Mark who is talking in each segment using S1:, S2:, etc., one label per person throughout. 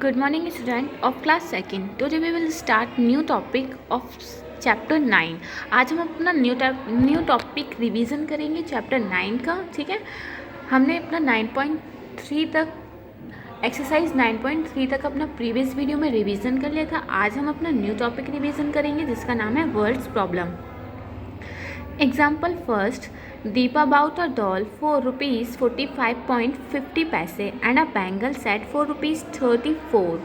S1: Good morning, student of class second. Today we will start new topic of chapter 9. आज हम अपना new topic revision करेंगे chapter 9 का. ठीक है, हमने अपना 9.3 तक एक्सरसाइज 9.3 तक अपना प्रीवियस वीडियो में रिवीजन कर लिया था. आज हम अपना न्यू टॉपिक रिवीजन करेंगे जिसका नाम है words problem. Example first, Deepa bought a doll for rupees 45.50 and a bangle set for rupees 34.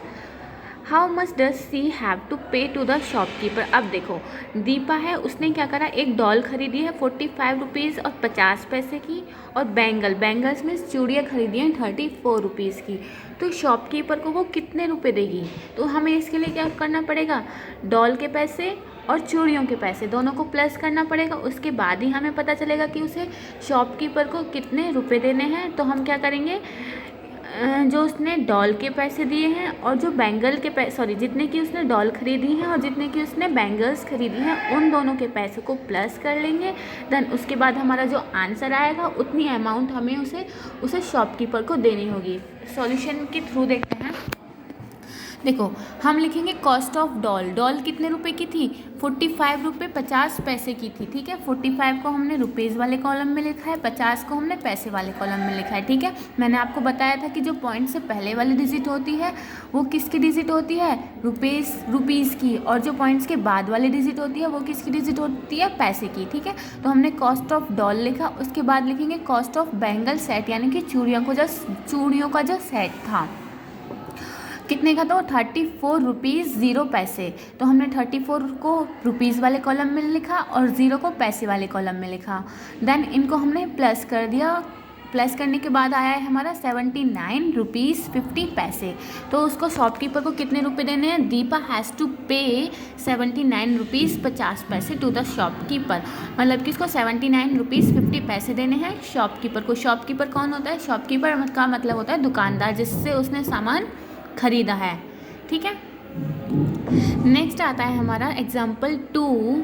S1: How much does she have to pay to the shopkeeper? अब देखो, दीपा है, उसने क्या करा, एक डॉल खरीदी है 45 रुपीज़ और 50 पैसे की, और बैंगल्स में चूड़ियाँ खरीदी हैं 34 रुपीज़ की. तो शॉपकीपर को वो कितने रुपए देगी? तो हमें इसके लिए क्या करना पड़ेगा, डॉल के पैसे और चूड़ियों के पैसे दोनों को प्लस करना पड़ेगा. उसके बाद ही हमें पता चलेगा कि उसे शॉपकीपर को कितने रुपए देने हैं. तो हम क्या करेंगे, जो उसने डॉल के पैसे दिए हैं और जो जितने की उसने डॉल खरीदी हैं और जितने की उसने बैंगल्स खरीदी हैं, उन दोनों के पैसे को प्लस कर लेंगे. देन उसके बाद हमारा जो आंसर आएगा उतनी अमाउंट हमें उसे शॉपकीपर को देनी होगी. सॉल्यूशन के थ्रू देखते हैं. देखो, हम लिखेंगे कॉस्ट ऑफ डॉल कितने रुपए की थी, 45 रुपये 50 पैसे की थी. ठीक है, 45 को हमने रुपीज़ वाले कॉलम में लिखा है, 50 को हमने पैसे वाले कॉलम में लिखा है. ठीक है, मैंने आपको बताया था कि जो पॉइंट से पहले वाली डिजिट होती है वो किसकी डिजिट होती है, रुपीज़ की, और जो पॉइंट्स के बाद वाली डिजिट होती है वो किसकी डिजिट होती है, पैसे की. ठीक है, तो हमने कॉस्ट ऑफ डॉल लिखा. उसके बाद लिखेंगे कॉस्ट ऑफ बैंगल सेट, यानी कि चूड़ियों का जो सेट था कितने का, तो 34 रुपीज़ 0 पैसे. तो हमने 34 को रुपीज़ वाले कॉलम में लिखा और 0 को पैसे वाले कॉलम में लिखा. देन इनको हमने प्लस कर दिया. प्लस करने के बाद आया है हमारा 79 रुपीज़ 50 पैसे. तो उसको शॉपकीपर को कितने रुपए देने हैं, दीपा हैज़ टू पे 79 रुपीज़ 50 पैसे टू द शॉपकीपर. मतलब कि उसको 79 रुपीज़ 50 पैसे देने हैं शॉपकीपर को. शॉपकीपर कौन होता है, शॉपकीपर का मतलब होता है दुकानदार जिससे उसने सामान खरीदा है. ठीक है, नेक्स्ट आता है हमारा example 2.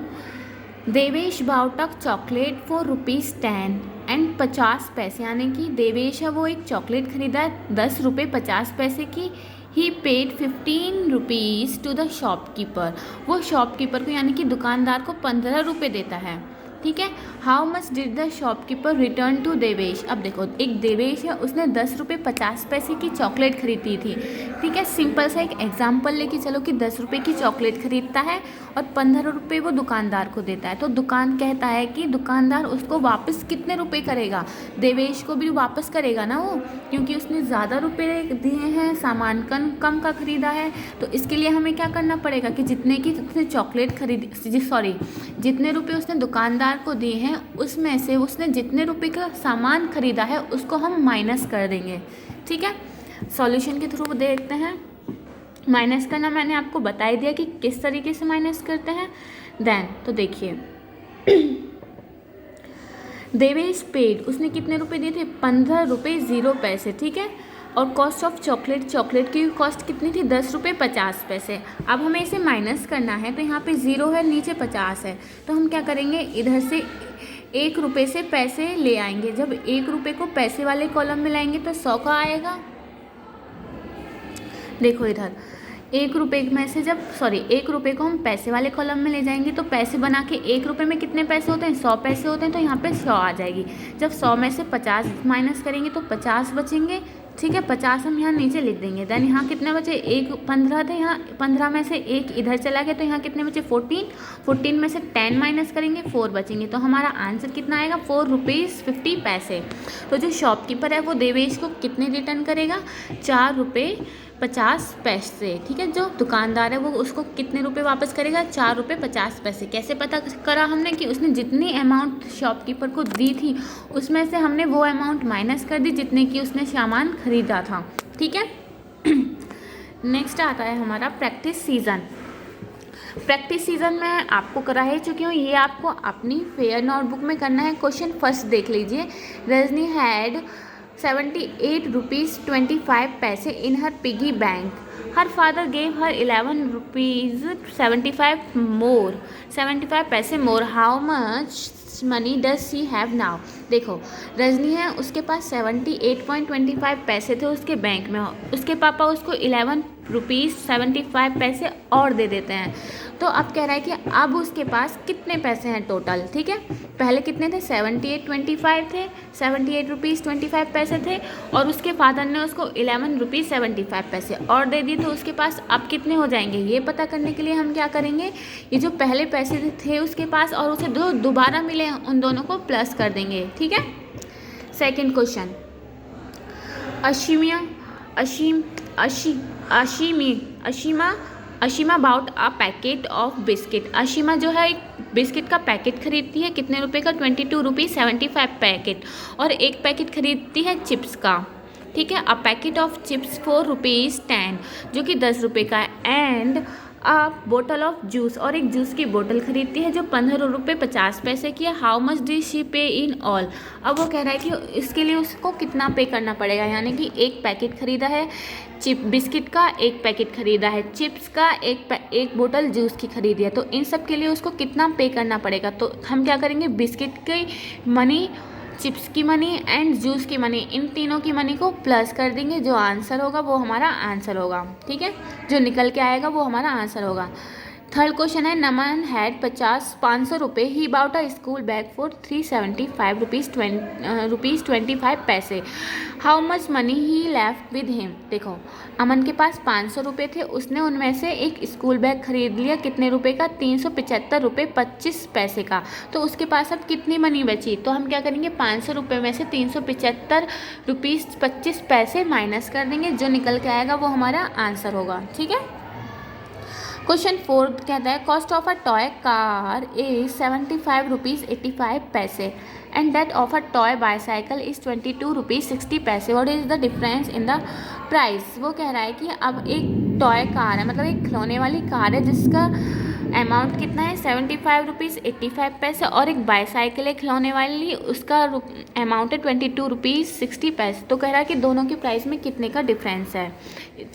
S1: Devesh bought a chocolate for ₹10 and 50 paise, यानी कि देवेश है वो एक चॉकलेट खरीदा है 10 रुपये 50 पैसे की. He paid 15 rupees to the shopkeeper. वो शॉपकीपर को यानी कि दुकानदार को 15 रुपये देता है. ठीक है, how much did the shopkeeper return to Devesh. अब देखो, एक देवेश है, उसने 10 रुपये 50 पैसे की चॉकलेट खरीदी थी. ठीक है, सिंपल सा एक एग्जांपल लेके चलो कि 10 रुपये की चॉकलेट खरीदता है और 15 रुपये वो दुकानदार को देता है. तो दुकान कहता है कि दुकानदार उसको वापस कितने रुपए करेगा, देवेश को भी वापस करेगा ना वो, क्योंकि उसने ज़्यादा रुपये दिए हैं, सामान कम का खरीदा है. तो इसके लिए हमें क्या करना पड़ेगा कि जितने की उसने चॉकलेट जितने रुपये उसने दुकानदार को दिए हैं उसमें से उसने जितने रुपए का सामान खरीदा है उसको हम माइनस कर देंगे. ठीक है, सॉल्यूशन के थ्रू देखते हैं. माइनस करना मैंने आपको बता ही दिया कि किस तरीके से माइनस करते हैं. देन तो देखिए, देवेश पेड, उसने कितने रुपए दिए थे, 15 रुपये 0 पैसे. ठीक है, और कॉस्ट ऑफ चॉकलेट की कॉस्ट कितनी थी, 10 रुपये 50 पैसे. अब हमें इसे माइनस करना है, तो यहाँ पे 0 है, नीचे 50 है. तो हम क्या करेंगे, इधर से 1 रुपये से पैसे ले आएंगे. जब 1 रुपये को पैसे वाले कॉलम में लाएंगे तो 100 का आएगा. देखो इधर 1 रुपये में से 1 रुपये को हम पैसे वाले कॉलम में ले जाएंगे तो पैसे बना के 1 रुपये में कितने पैसे होते हैं, 100 पैसे होते हैं. तो यहाँ पे 100 आ जाएगी. जब 100 में से 50 माइनस करेंगे तो 50 बचेंगे. ठीक है, 50 हम यहाँ नीचे लिख देंगे. देन यहाँ कितने बचे, 15 थे, यहाँ 15 में से 1 इधर चला गया तो यहाँ कितने बचे, 14 में से 10 माइनस करेंगे 4 बचेंगे. तो हमारा आंसर कितना आएगा, 4 रुपीज़ 50 पैसे. तो जो शॉपकीपर है वो देवेश को कितने रिटर्न करेगा, 4 रुपये 50 पैसे. ठीक है, जो दुकानदार है वो उसको कितने रुपए वापस करेगा, 4 रुपये 50 पैसे. कैसे पता करा हमने कि उसने जितनी अमाउंट शॉपकीपर को दी थी उसमें से हमने वो अमाउंट माइनस कर दी जितने की उसने सामान खरीदा था. ठीक है, नेक्स्ट आता है हमारा प्रैक्टिस सीजन में आपको करा ही चुकी हूँ, ये आपको अपनी फेयर नोटबुक में करना है. क्वेश्चन फर्स्ट देख लीजिए. रजनी हैड 78 रुपीज़ 25 पैसे in her piggy bank. Her father gave her 11 rupees 75 पैसे more. How much money does she have now. देखो रजनी है, उसके पास 78.25 पैसे थे उसके बैंक में, उसके पापा उसको 11 ₹75 और दे देते हैं। तो अब कह रहा है कि अब उसके पास कितने पैसे हैं टोटल, ठीक है। पहले कितने थे, 78.25 थे, 78 रुपीज़ 25 पैसे थे, और उसके फादर ने उसको 11 रुपीज़ 75 पैसे और दे दिए। तो उसके पास अब कितने हो जाएंगे, ये पता करने के लिए हम क्या करेंगे, ये जो पहले पैसे थे उसके पास और उसे जो दोबारा मिले उन दोनों को प्लस कर देंगे, ठीक है। Second question, Ashima bought a packet of biscuit. Ashima जो है एक बिस्किट का पैकेट खरीदती है, कितने रुपए का, 22 रुपीज़ 75 पैकेट, और एक पैकेट खरीदती है चिप्स का, ठीक है। अ पैकेट ऑफ चिप्स 4 रुपीज़ 10, जो कि 10 रुपये का है, एंड अ बोतल ऑफ जूस, और एक जूस की बोतल खरीदती है जो 15 रुपये 50 पैसे की है। हाउ मच डी शी पे इन ऑल। अब वो कह रहा है कि इसके लिए उसको कितना पे करना पड़ेगा, यानी कि एक पैकेट खरीदा है बिस्किट का, एक पैकेट खरीदा है चिप्स का, एक बोतल जूस की खरीदी है, तो इन सब के लिए उसको कितना पे करना पड़ेगा। तो हम क्या करेंगे, बिस्किट की मनी, चिप्स की मनी एंड जूस की मनी, इन तीनों की मनी को प्लस कर देंगे, जो आंसर होगा वो हमारा आंसर होगा, ठीक है। जो निकल के आएगा वो हमारा आंसर होगा। थर्ड क्वेश्चन है, नमन हैड 500 रुपये, he bought a school bag for 375 rupees 25 पैसे। How much money he left with him. देखो, अमन के पास 500 रुपये थे, उसने उनमें से एक स्कूल बैग खरीद लिया, कितने रुपए का, 375 रुपये 25 पैसे का। तो उसके पास अब कितनी मनी बची, तो हम क्या करेंगे, 500 रुपये में से 375 रुपीज़ 25 पैसे माइनस कर देंगे, जो निकल के आएगा वो हमारा आंसर होगा, ठीक है। क्वेश्चन 4 कहता है, cost of a toy car is 75 rupees 85 पैसे and that of a toy bicycle is 22 rupees 60 पैसे। What is the difference in the price. वो कह रहा है कि अब एक टॉय कार है, मतलब एक खिलौने वाली कार है जिसका अमाउंट कितना है, 75 रुपीज़ 85 पैसे, और एक बाईसाइकिल है खिलौने वाली, उसका अमाउंट है 22 रुपीज़ 60 पैसे। तो कह रहा है कि दोनों के प्राइस में कितने का डिफरेंस है।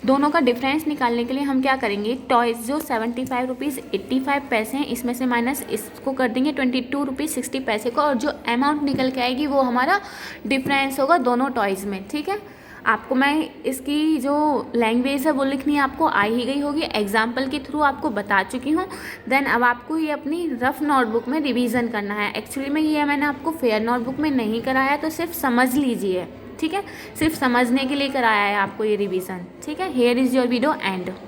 S1: दोनों का डिफरेंस निकालने के लिए हम क्या करेंगे, टॉयज़ जो 75 रुपीज़ 85 पैसे हैं, इसमें से माइनस इसको कर देंगे 22 रुपीज़ 60 पैसे को, और जो अमाउंट निकल के आएगी वो हमारा डिफरेंस होगा दोनों टॉयज़ में, ठीक है। आपको मैं इसकी जो लैंग्वेज है वो लिखनी आपको आ ही गई होगी, एग्जाम्पल के थ्रू आपको बता चुकी हूँ। देन अब आपको ये अपनी रफ नोटबुक में रिवीजन करना है। एक्चुअली में ये मैंने आपको फेयर नोटबुक में नहीं कराया, तो सिर्फ समझ लीजिए, ठीक है। सिर्फ समझने के लिए कराया है आपको ये रिवीजन, ठीक है। Here is your video and.